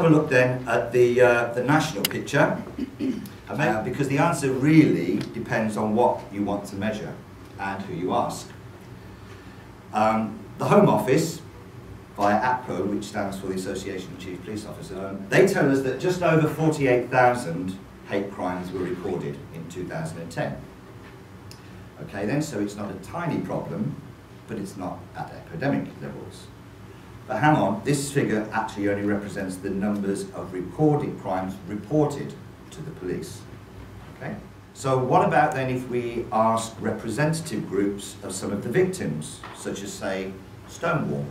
have a look then at the national picture, because the answer really depends on what you want to measure and who you ask. The Home Office, via APCO, which stands for the Association of Chief Police Officers, they tell us that just over 48,000 hate crimes were recorded in 2010. Okay then, so it's not a tiny problem, but it's not at epidemic levels. But hang on, this figure actually only represents the numbers of recorded crimes reported to the police. Okay? So what about then if we ask representative groups of some of the victims, such as, say, Stonewall?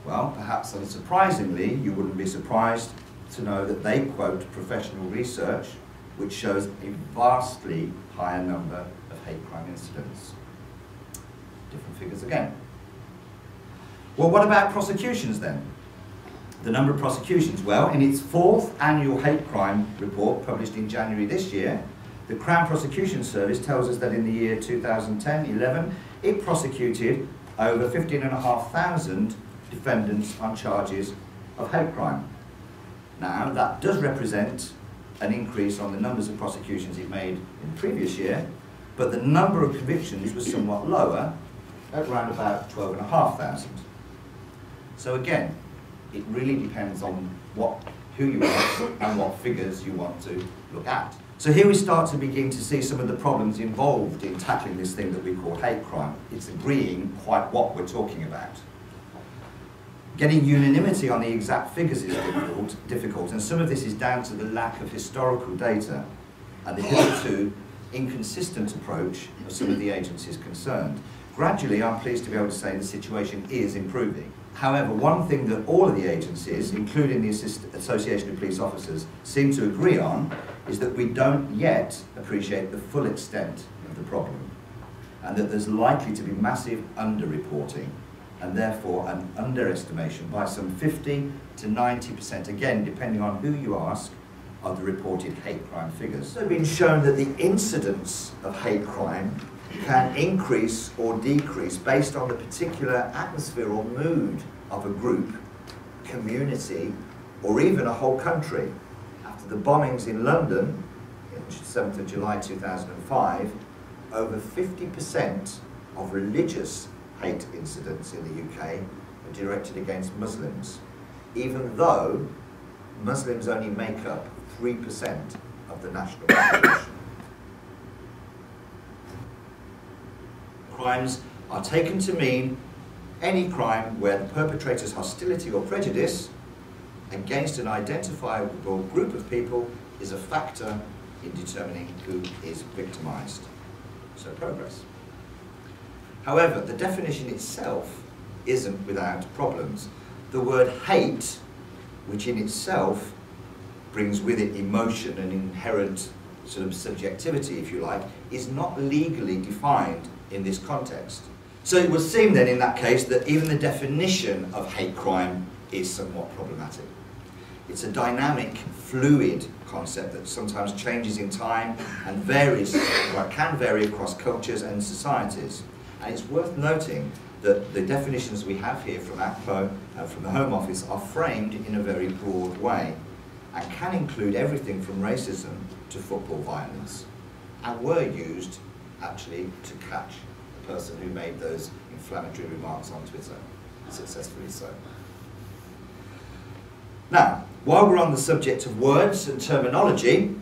Well, perhaps unsurprisingly, you wouldn't be surprised to know that they quote professional research which shows a vastly higher number of hate crime incidents. Different figures again. Well, what about prosecutions then? The number of prosecutions. Well, in its 4th annual hate crime report published in January this year, the Crown Prosecution Service tells us that in the year 2010-11, it prosecuted over 15,500 defendants on charges of hate crime. Now, that does represent an increase on the numbers of prosecutions it made in the previous year, but the number of convictions was somewhat lower, at around about 12,500. So again, it really depends on who you are and what figures you want to look at. So here we start to begin to see some of the problems involved in tackling this thing that we call hate crime. It's agreeing quite what we're talking about. Getting unanimity on the exact figures is difficult, and some of this is down to the lack of historical data and the hitherto inconsistent approach of some of the agencies concerned. Gradually, I'm pleased to be able to say the situation is improving. However, one thing that all of the agencies, including the Association of Police Officers, seem to agree on is that we don't yet appreciate the full extent of the problem, and that there's likely to be massive underreporting, and therefore an underestimation by some 50 to 90%, again, depending on who you ask, of the reported hate crime figures. It's also been shown that the incidence of hate crime can increase or decrease based on the particular atmosphere or mood of a group, community, or even a whole country. After the bombings in London, on 7th of July 2005, over 50% of religious hate incidents in the UK are directed against Muslims, even though Muslims only make up 3% of the national population. Crimes are taken to mean any crime where the perpetrator's hostility or prejudice against an identifiable group of people is a factor in determining who is victimised. So progress. However, the definition itself isn't without problems. The word hate, which in itself brings with it emotion and inherent sort of subjectivity, if you like, is not legally defined in this context. So it would seem then in that case that even the definition of hate crime is somewhat problematic. It's a dynamic, fluid concept that sometimes changes in time and varies, or can vary across cultures and societies. And it's worth noting that the definitions we have here from APCO and from the Home Office are framed in a very broad way and can include everything from racism to football violence, and were used actually to catch the person who made those inflammatory remarks on Twitter, successfully so. Now, while we're on the subject of words and terminology,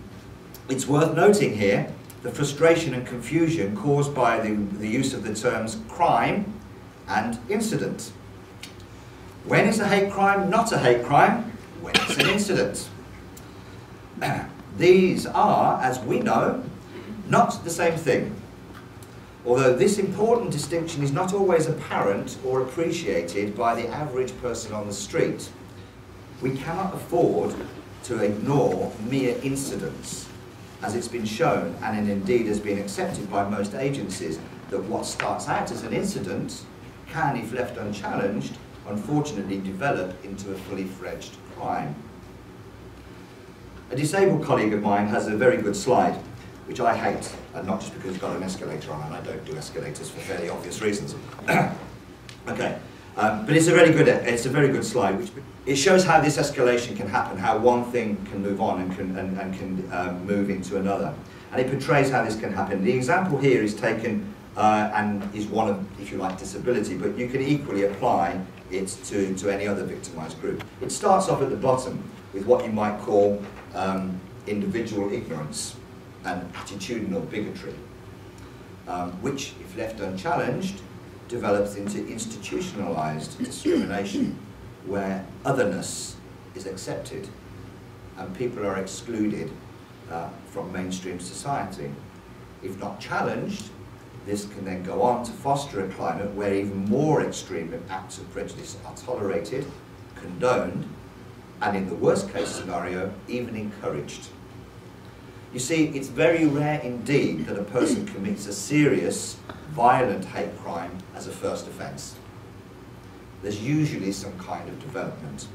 it's worth noting here the frustration and confusion caused by the use of the terms crime and incident. When is a hate crime not a hate crime? When it's an incident. These are, as we know, not the same thing. Although this important distinction is not always apparent or appreciated by the average person on the street, we cannot afford to ignore mere incidents, as it's been shown and indeed has been accepted by most agencies that what starts out as an incident can, if left unchallenged, unfortunately develop into a fully fledged crime. A disabled colleague of mine has a very good slide, which I hate, and not just because it's got an escalator on, and I don't do escalators for fairly obvious reasons. Okay, But it's a very good slide. Which it shows how this escalation can happen, how one thing can move on and can move into another, and it portrays how this can happen. The example here is taken and is one of, if you like, disability, but you can equally apply it to any other victimised group. It starts off at the bottom with what you might call individual ignorance and attitudinal bigotry, which, if left unchallenged, develops into institutionalised discrimination, where otherness is accepted and people are excluded from mainstream society. If not challenged, this can then go on to foster a climate where even more extreme acts of prejudice are tolerated, condoned, and in the worst case scenario, even encouraged. You see, it's very rare indeed that a person commits a serious, violent hate crime as a first offence. There's usually some kind of development,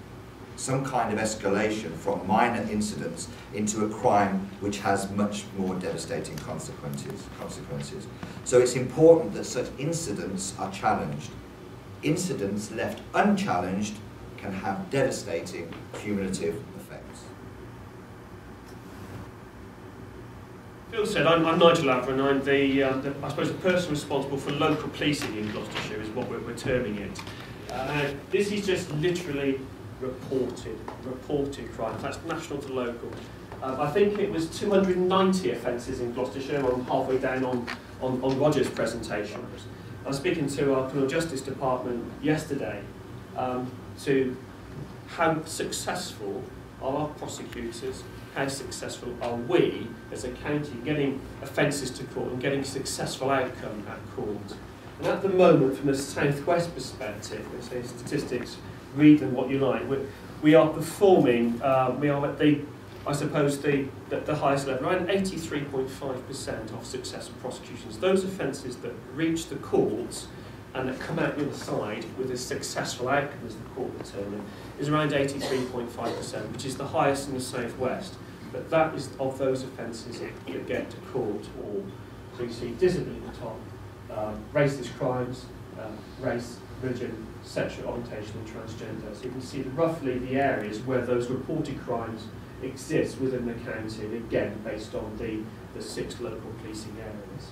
some kind of escalation from minor incidents into a crime which has much more devastating consequences. So it's important that such incidents are challenged. Incidents left unchallenged can have devastating cumulative effects. Phil said, I'm Nigel Laver, and I'm I suppose the person responsible for local policing in Gloucestershire is what we're terming it. This is just literally reported crime. That's national to local. I think it was 290 offences in Gloucestershire. I'm halfway down on Roger's presentation. I was speaking to our criminal justice department yesterday to how successful are our prosecutors, how successful are we as a county getting offences to court and getting a successful outcome at court. And at the moment, from a southwest perspective, let's say statistics, read them what you like, we are performing, we are at the highest level, around 83.5% of successful prosecutions. Those offences that reach the courts and that come out the other side with a successful outcome, as the court determined, is around 83.5%, which is the highest in the southwest. But that is of those offences that get to court. Or so you see disability at the top, racist crimes, race, religion, sexual orientation, and transgender. So you can see roughly the areas where those reported crimes exist within the county, again based on the 6 local policing areas.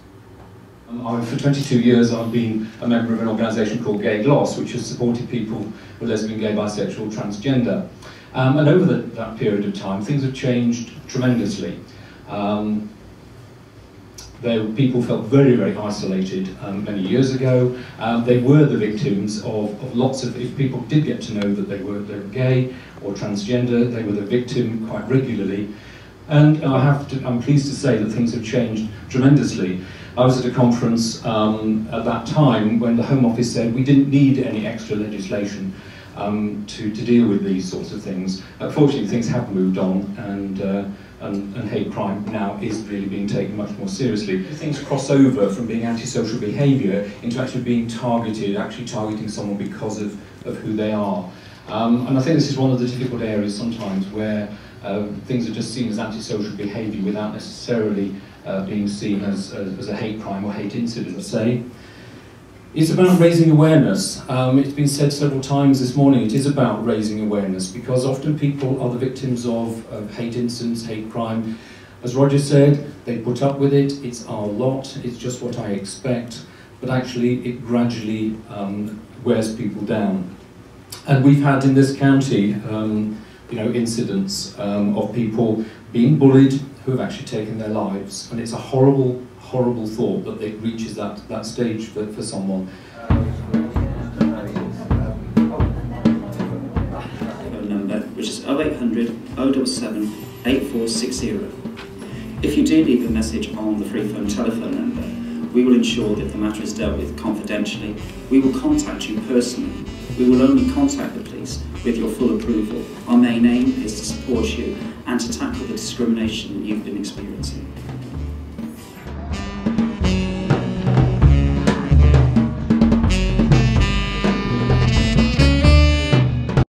For 22 years I've been a member of an organisation called Gay Gloss, which has supported people who are lesbian, gay, bisexual, transgender. And over that period of time, things have changed tremendously. People felt very, very isolated many years ago. They were the victims of lots of, if people did get to know that they were gay or transgender, they were the victim quite regularly. And I'm pleased to say that things have changed tremendously. I was at a conference at that time when the Home Office said we didn't need any extra legislation to deal with these sorts of things. Fortunately, things have moved on, and hate crime now is really being taken much more seriously. Things cross over from being antisocial behaviour into actually being targeted, actually targeting someone because of who they are. And I think this is one of the difficult areas sometimes where things are just seen as antisocial behaviour without necessarily being seen as a hate crime or hate incident, say. It's about raising awareness. It's been said several times this morning, it is about raising awareness, because often people are the victims of hate incidents, hate crime. As Roger said, they put up with it, it's our lot, it's just what I expect, but actually it gradually wears people down. And we've had in this county incidents of people being bullied who have actually taken their lives, and it's a horrible, horrible thought that it reaches that stage for someone. Phone number, which is 0800 077 8460. If you do leave a message on the free phone telephone number, we will ensure that the matter is dealt with confidentially. We will contact you personally. We will only contact the police with your full approval. Our main aim is to support you and to tackle the discrimination that you've been experiencing.